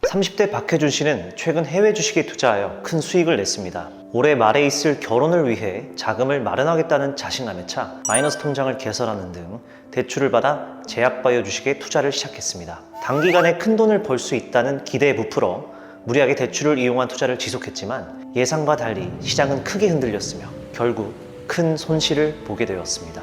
30대 박혜준 씨는 최근 해외 주식에 투자하여 큰 수익을 냈습니다. 올해 말에 있을 결혼을 위해 자금을 마련하겠다는 자신감에 차 마이너스 통장을 개설하는 등 대출을 받아 제약바이오 주식에 투자를 시작했습니다. 단기간에 큰 돈을 벌 수 있다는 기대에 부풀어 무리하게 대출을 이용한 투자를 지속했지만 예상과 달리 시장은 크게 흔들렸으며 결국 큰 손실을 보게 되었습니다.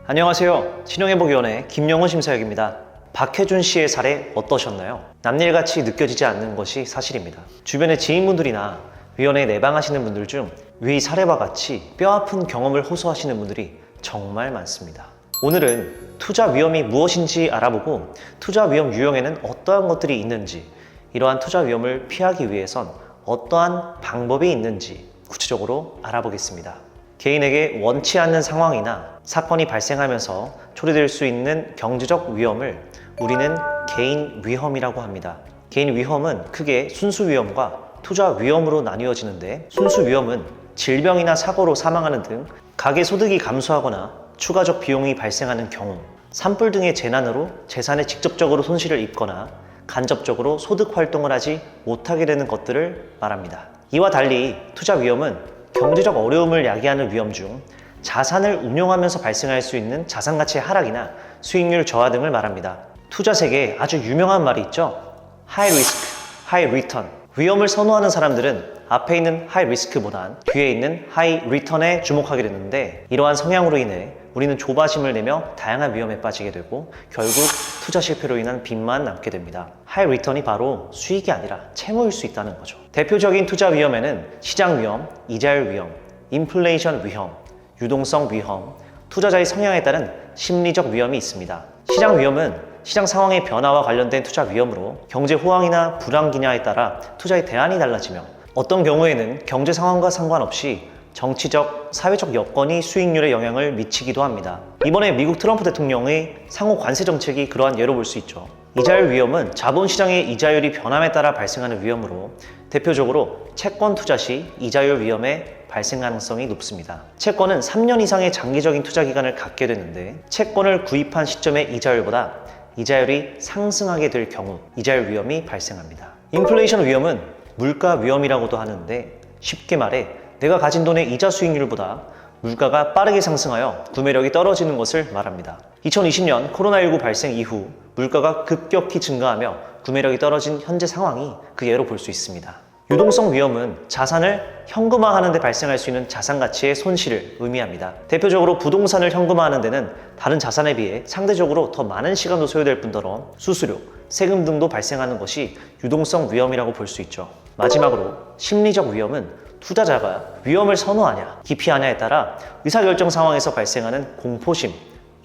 안녕하세요. 신용회복위원회 김영훈 심사역입니다. 박혜준 씨의 사례 어떠셨나요? 남일같이 느껴지지 않는 것이 사실입니다. 주변의 지인분들이나 위원회에 내방하시는 분들 중 위 사례와 같이 뼈아픈 경험을 호소하시는 분들이 정말 많습니다. 오늘은 투자 위험이 무엇인지 알아보고 투자 위험 유형에는 어떠한 것들이 있는지, 이러한 투자 위험을 피하기 위해선 어떠한 방법이 있는지 구체적으로 알아보겠습니다. 개인에게 원치 않는 상황이나 사건이 발생하면서 초래될 수 있는 경제적 위험을 우리는 개인 위험이라고 합니다. 개인 위험은 크게 순수 위험과 투자 위험으로 나뉘어지는데, 순수 위험은 질병이나 사고로 사망하는 등 가계 소득이 감소하거나 추가적 비용이 발생하는 경우, 산불 등의 재난으로 재산에 직접적으로 손실을 입거나 간접적으로 소득 활동을 하지 못하게 되는 것들을 말합니다. 이와 달리 투자 위험은 경제적 어려움을 야기하는 위험 중 자산을 운용하면서 발생할 수 있는 자산 가치의 하락이나 수익률 저하 등을 말합니다. 투자 세계에 아주 유명한 말이 있죠. 하이 리스크, 하이 리턴. 위험을 선호하는 사람들은 앞에 있는 하이 리스크보단 뒤에 있는 하이 리턴에 주목하게 되는데, 이러한 성향으로 인해 우리는 조바심을 내며 다양한 위험에 빠지게 되고 결국 투자 실패로 인한 빚만 남게 됩니다. 하이 리턴이 바로 수익이 아니라 채무일 수 있다는 거죠. 대표적인 투자 위험에는 시장 위험, 이자율 위험, 인플레이션 위험, 유동성 위험, 투자자의 성향에 따른 심리적 위험이 있습니다. 시장 위험은 시장 상황의 변화와 관련된 투자 위험으로 경제 호황이나 불황기냐에 따라 투자의 대안이 달라지며, 어떤 경우에는 경제 상황과 상관없이 정치적, 사회적 여건이 수익률에 영향을 미치기도 합니다. 이번에 미국 트럼프 대통령의 상호 관세 정책이 그러한 예로 볼 수 있죠. 이자율 위험은 자본시장의 이자율이 변함에 따라 발생하는 위험으로, 대표적으로 채권 투자 시 이자율 위험의 발생 가능성이 높습니다. 채권은 3년 이상의 장기적인 투자 기간을 갖게 되는데, 채권을 구입한 시점의 이자율보다 이자율이 상승하게 될 경우 이자율 위험이 발생합니다. 인플레이션 위험은 물가 위험이라고도 하는데, 쉽게 말해 내가 가진 돈의 이자 수익률보다 물가가 빠르게 상승하여 구매력이 떨어지는 것을 말합니다. 2020년 코로나19 발생 이후 물가가 급격히 증가하며 구매력이 떨어진 현재 상황이 그 예로 볼 수 있습니다. 유동성 위험은 자산을 현금화하는 데 발생할 수 있는 자산 가치의 손실을 의미합니다. 대표적으로 부동산을 현금화하는 데는 다른 자산에 비해 상대적으로 더 많은 시간도 소요될 뿐더러 수수료, 세금 등도 발생하는 것이 유동성 위험이라고 볼 수 있죠. 마지막으로 심리적 위험은 투자자가 위험을 선호하냐, 기피하냐에 따라 의사결정 상황에서 발생하는 공포심,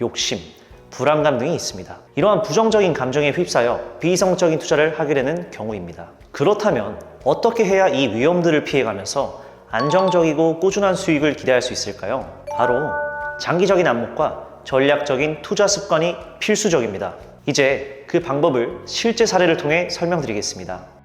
욕심, 불안감 등이 있습니다. 이러한 부정적인 감정에 휩싸여 비이성적인 투자를 하게 되는 경우입니다. 그렇다면 어떻게 해야 이 위험들을 피해가면서 안정적이고 꾸준한 수익을 기대할 수 있을까요? 바로 장기적인 안목과 전략적인 투자 습관이 필수적입니다. 이제 그 방법을 실제 사례를 통해 설명드리겠습니다.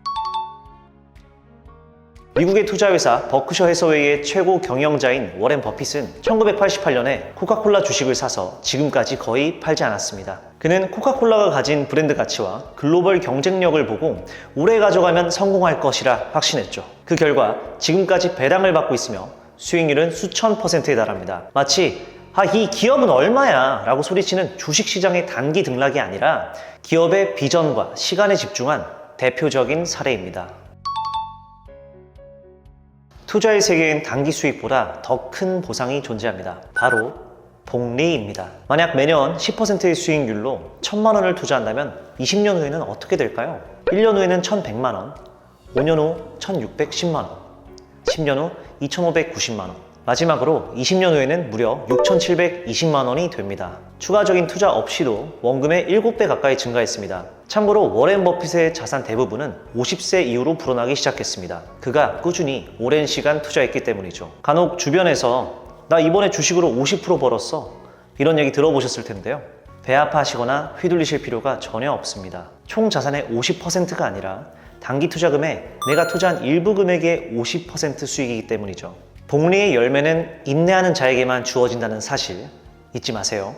미국의 투자회사 버크셔 해서웨이의 최고 경영자인 워렌 버핏은 1988년에 코카콜라 주식을 사서 지금까지 거의 팔지 않았습니다. 그는 코카콜라가 가진 브랜드 가치와 글로벌 경쟁력을 보고 오래 가져가면 성공할 것이라 확신했죠. 그 결과 지금까지 배당을 받고 있으며 수익률은 수천 %에 달합니다. 마치 이 기업은 얼마야 라고 소리치는 주식시장의 단기 등락이 아니라 기업의 비전과 시간에 집중한 대표적인 사례입니다. 투자의 세계엔 단기 수익보다 더 큰 보상이 존재합니다. 바로 복리입니다. 만약 매년 10%의 수익률로 1,000만 원을 투자한다면 20년 후에는 어떻게 될까요? 1년 후에는 1,100만 원, 5년 후 1,610만 원, 10년 후 2,590만 원, 마지막으로 20년 후에는 무려 6,720만 원이 됩니다. 추가적인 투자 없이도 원금의 7배 가까이 증가했습니다. 참고로 워렌 버핏의 자산 대부분은 50세 이후로 불어나기 시작했습니다. 그가 꾸준히 오랜 시간 투자했기 때문이죠. 간혹 주변에서 나 이번에 주식으로 50% 벌었어, 이런 얘기 들어보셨을 텐데요. 배 아파하시거나 휘둘리실 필요가 전혀 없습니다. 총 자산의 50%가 아니라 단기 투자금에 내가 투자한 일부 금액의 50% 수익이기 때문이죠. 복리의 열매는 인내하는 자에게만 주어진다는 사실 잊지 마세요.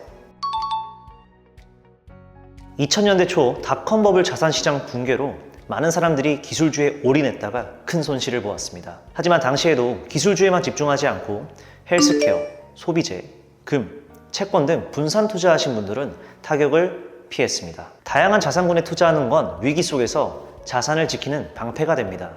2000년대 초 닷컴 버블 자산 시장 붕괴로 많은 사람들이 기술주에 올인했다가 큰 손실을 보았습니다. 하지만 당시에도 기술주에만 집중하지 않고 헬스케어, 소비재, 금, 채권 등 분산 투자하신 분들은 타격을 피했습니다. 다양한 자산군에 투자하는 건 위기 속에서 자산을 지키는 방패가 됩니다.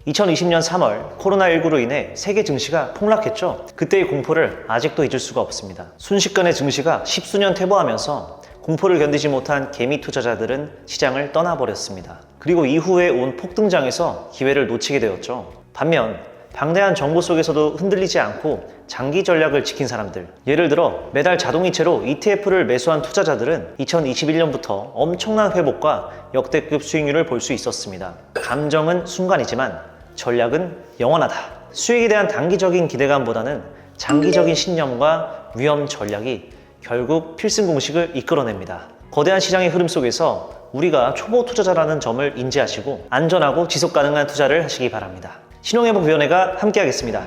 2020년 3월 코로나19로 인해 세계 증시가 폭락했죠. 그때의 공포를 아직도 잊을 수가 없습니다. 순식간에 증시가 십수년 퇴보하면서 공포를 견디지 못한 개미 투자자들은 시장을 떠나버렸습니다. 그리고 이후에 온 폭등장에서 기회를 놓치게 되었죠. 반면 방대한 정보 속에서도 흔들리지 않고 장기 전략을 지킨 사람들, 예를 들어 매달 자동이체로 ETF를 매수한 투자자들은 2021년부터 엄청난 회복과 역대급 수익률을 볼 수 있었습니다. 감정은 순간이지만 전략은 영원하다. 수익에 대한 단기적인 기대감보다는 장기적인 신념과 위험 전략이 결국 필승 공식을 이끌어냅니다. 거대한 시장의 흐름 속에서 우리가 초보 투자자라는 점을 인지하시고 안전하고 지속 가능한 투자를 하시기 바랍니다. 신용회복위원회가 함께하겠습니다.